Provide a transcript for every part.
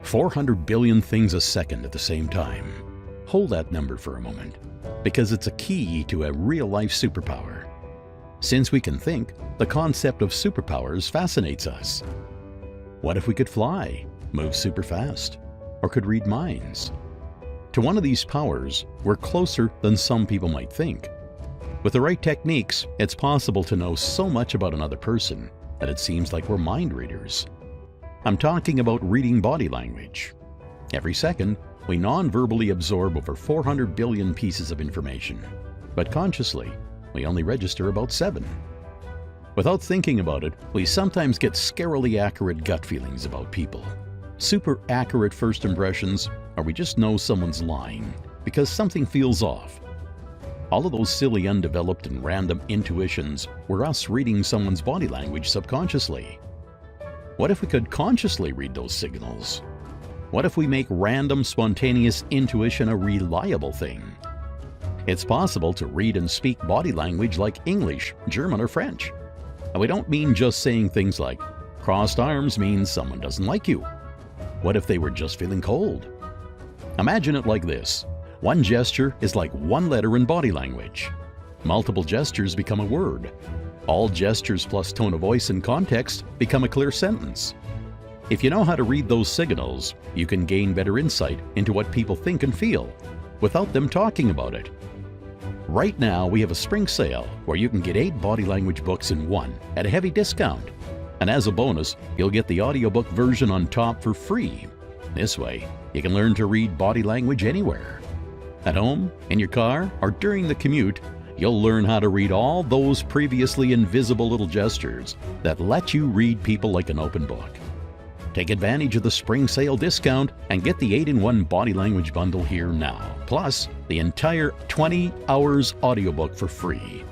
400 billion things a second at the same time. Hold that number for a moment, because it's a key to a real-life superpower. Since we can think, the concept of superpowers fascinates us. What if we could fly, move super fast, or could read minds? To one of these powers, we're closer than some people might think. With the right techniques, it's possible to know so much about another person that it seems like we're mind readers. I'm talking about reading body language. Every second, we non-verbally absorb over 400 billion pieces of information, but consciously, we only register about 7. Without thinking about it, we sometimes get scarily accurate gut feelings about people. Super accurate first impressions, or we just know someone's lying because something feels off. All of those silly, undeveloped, and random intuitions were us reading someone's body language subconsciously. What if we could consciously read those signals? What if we make random, spontaneous intuition a reliable thing? It's possible to read and speak body language like English, German, or French. And we don't mean just saying things like, crossed arms means someone doesn't like you. What if they were just feeling cold? Imagine it like this. One gesture is like one letter in body language. Multiple gestures become a word. All gestures plus tone of voice and context become a clear sentence. If you know how to read those signals, you can gain better insight into what people think and feel without them talking about it. Right now, we have a spring sale where you can get 8 body language books in one at a heavy discount. And as a bonus, you'll get the audiobook version on top for free. This way, you can learn to read body language anywhere. At home, in your car, or during the commute, you'll learn how to read all those previously invisible little gestures that let you read people like an open book. Take advantage of the spring sale discount and get the 8-in-1 body language bundle here now, plus the entire 20 hours audiobook for free.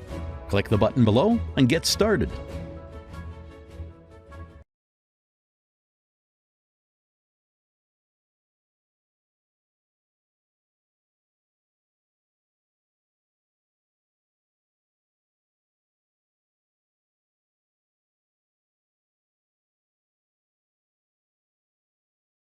Click the button below and get started.